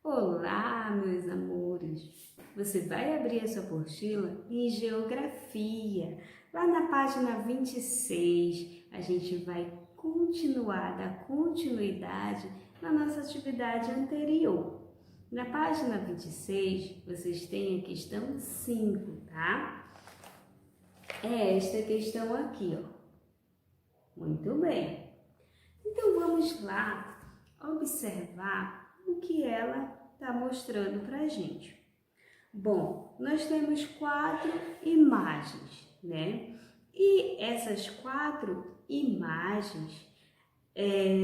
Olá, meus amores! Você vai abrir a sua apostila em Geografia. Lá na página 26, a gente vai dar continuidade na nossa atividade anterior. Na página 26, vocês têm a questão 5, tá? É esta questão aqui, ó. Muito bem. Então, vamos lá observar o que ela está mostrando para a gente. Bom, nós temos 4 imagens, né? E essas 4 imagens,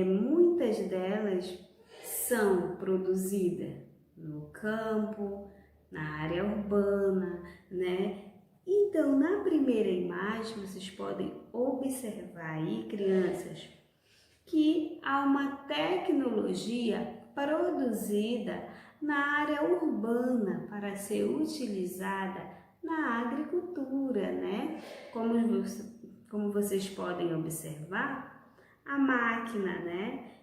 muitas delas são produzidas no campo, na área urbana, né? Então, na primeira imagem, vocês podem observar aí, crianças, que há uma tecnologia produzida na área urbana para ser utilizada na agricultura, né? Como vocês podem observar, a máquina, né,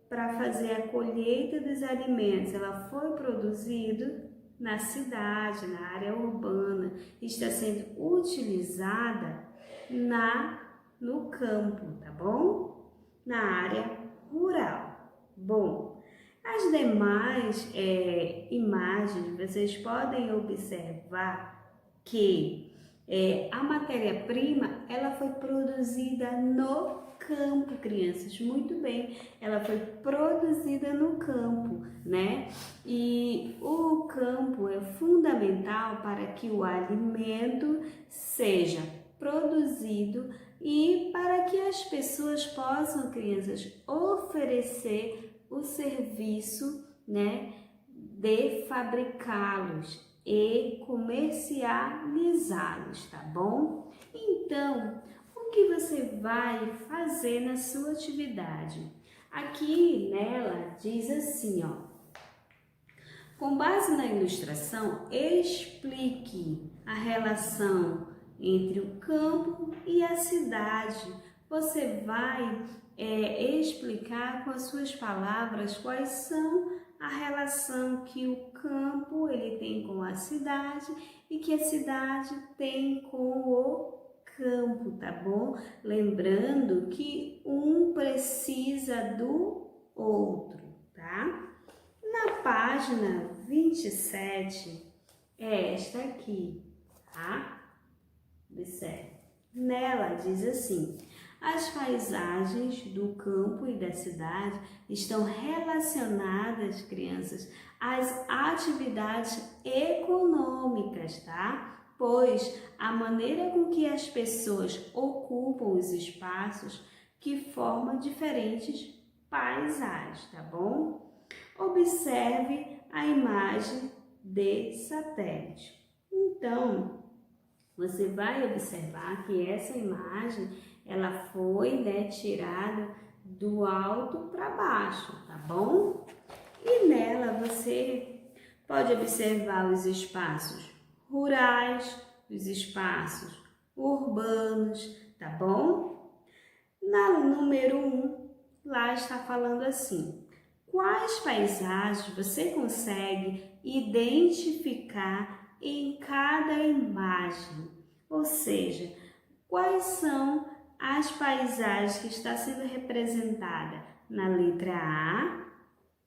para fazer a colheita dos alimentos, ela foi produzida na cidade, na área urbana, está sendo utilizada no campo, tá bom? Na área rural. Bom, as demais imagens, vocês podem observar que a matéria-prima, ela foi produzida no campo, crianças, muito bem, ela foi produzida no campo, né? E o campo é fundamental para que o alimento seja produzido e para que as pessoas possam, crianças, oferecer o serviço, né, de fabricá-los e comercializá-los, tá bom? Então, o que você vai fazer na sua atividade? Aqui nela diz assim, ó: com base na ilustração, explique a relação entre o campo e a cidade. Você vai explicar com as suas palavras quais são a relação que o campo ele tem com a cidade e que a cidade tem com o campo, tá bom? Lembrando que um precisa do outro, tá? Na página 27 é esta aqui, tá? Observe. Nela diz assim: as paisagens do campo e da cidade estão relacionadas, crianças, às atividades econômicas, tá? Pois a maneira com que as pessoas ocupam os espaços que formam diferentes paisagens, tá bom? Observe a imagem de satélite. Então, você vai observar que essa imagem, ela foi, né, tirada do alto para baixo, tá bom? E nela você pode observar os espaços rurais, os espaços urbanos, tá bom? Na número 1, lá está falando assim: quais paisagens você consegue identificar em cada imagem? Ou seja, quais são as paisagens que está sendo representada na letra A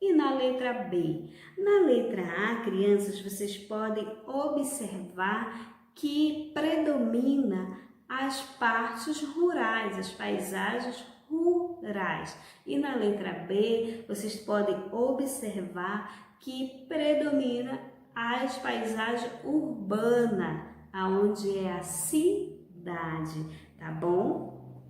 e na letra B? Na letra A, crianças, vocês podem observar que predomina as partes rurais, as paisagens rurais. E na letra B, vocês podem observar que predomina as paisagens urbanas, aonde é a cidade, tá bom?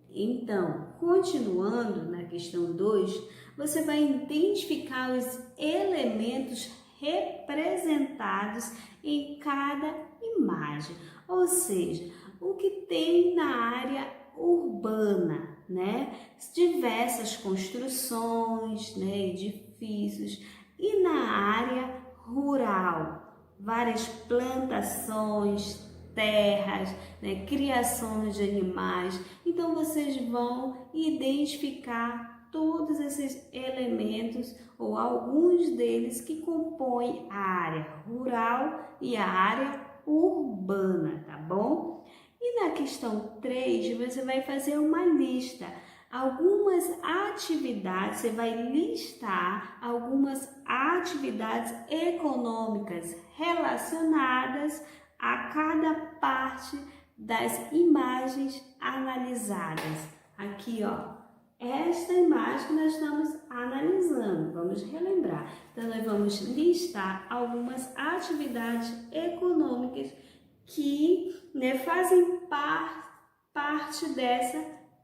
Então, continuando na questão 2, você vai identificar os elementos representados em cada imagem, ou seja, o que tem na área urbana, né? Diversas construções, né, edifícios, e na área rural, várias plantações, terras, né, criações de animais. Então vocês vão identificar todos esses elementos ou alguns deles que compõem a área rural e a área urbana, tá bom? E na questão 3, você vai fazer uma lista. Algumas atividades, você vai listar algumas atividades econômicas relacionadas a cada parte das imagens analisadas. Aqui, ó, esta imagem que nós estamos analisando, vamos relembrar. Então, nós vamos listar algumas atividades econômicas que, né, fazem parte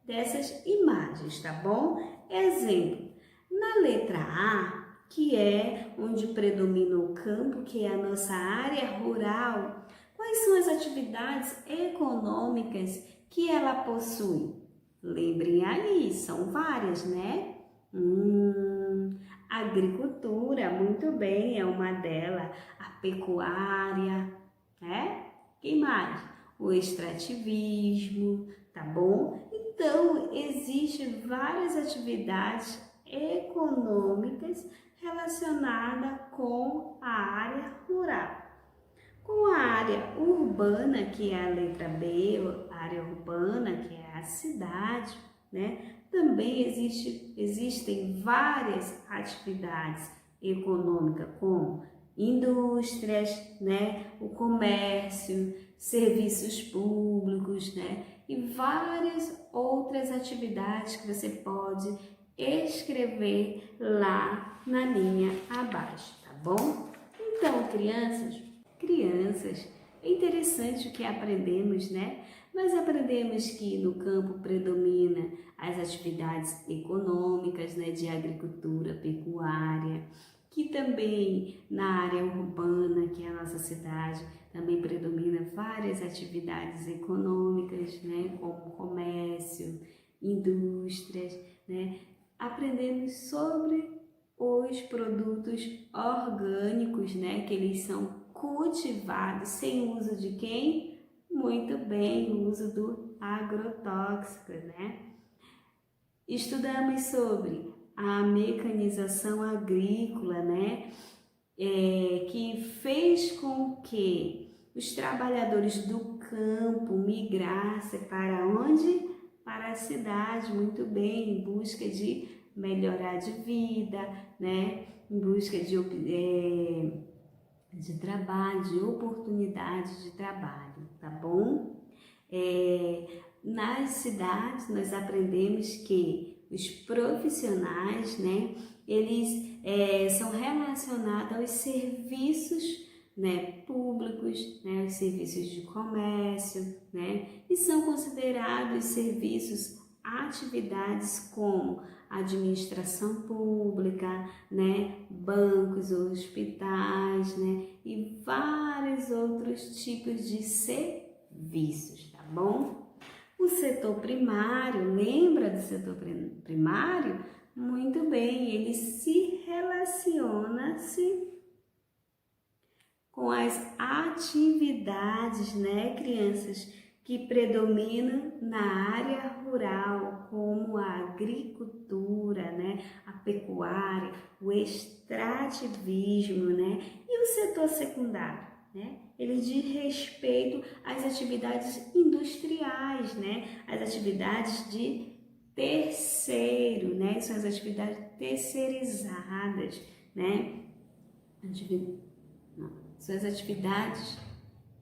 dessas imagens, tá bom? Exemplo, na letra A, que é onde predomina o campo, que é a nossa área rural, quais são as atividades econômicas que ela possui? Lembrem aí, são várias, né? Agricultura, muito bem, é uma delas. A pecuária, né? Quem mais? O extrativismo, tá bom? Então, existem várias atividades econômicas relacionadas com a área rural. Com a área urbana, que é a letra B, a área urbana, que é a cidade, né? Também existem várias atividades econômicas, como indústrias, né? O comércio, serviços públicos, né? E várias outras atividades que você pode escrever lá na linha abaixo, tá bom? Então, crianças, é interessante o que aprendemos, né? Nós aprendemos que no campo predomina as atividades econômicas, né, de agricultura, pecuária, que também na área urbana, que é a nossa cidade, também predomina várias atividades econômicas, né, como comércio, indústrias, né? Aprendemos sobre os produtos orgânicos, né, que eles são cultivados sem uso de quem? Muito bem, o uso do agrotóxico, né? Estudamos sobre a mecanização agrícola, né, que fez com que os trabalhadores do campo migrassem para onde? Para a cidade, muito bem, em busca de melhorar de vida, né? Em busca de trabalho, de oportunidades de trabalho, tá bom? Nas cidades nós aprendemos que os profissionais, né, eles são relacionados aos serviços, né, públicos, né, os serviços de comércio, né, e são considerados serviços, atividades como administração pública, né, bancos, hospitais, né, e vários outros tipos de serviços, tá bom? O setor primário, lembra do setor primário? Muito bem, ele se relaciona-se com as atividades, né, crianças, que predominam na área rural, como a agricultura, né, a pecuária, o extrativismo, né, e o setor secundário, né, ele diz respeito às atividades industriais, né, as atividades de terceiro, né, são as atividades terceirizadas, né, são as atividades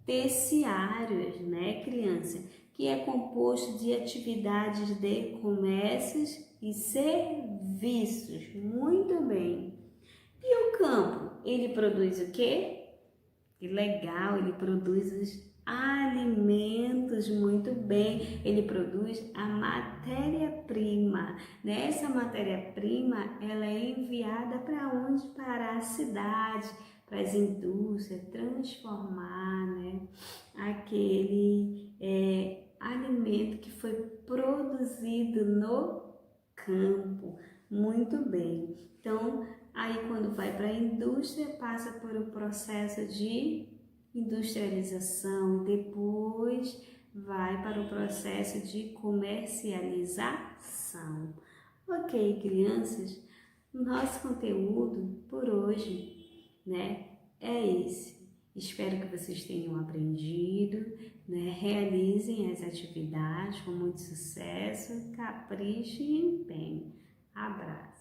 terciárias, né, criança? Que é composto de atividades de comércios e serviços. Muito bem. E o campo? Ele produz o quê? Que legal, ele produz os alimentos, muito bem. Ele produz a matéria-prima. Essa matéria-prima, ela é enviada para onde? Para a cidade, para as indústrias, transformar, né, aquele alimento que foi produzido no campo. Muito bem. Então, aí quando vai para a indústria, passa por um processo de industrialização, depois vai para o processo de comercialização. Ok, crianças, o nosso conteúdo por hoje, né, é esse. Espero que vocês tenham aprendido, né? Realizem as atividades com muito sucesso, capricho e empenho. Abraço.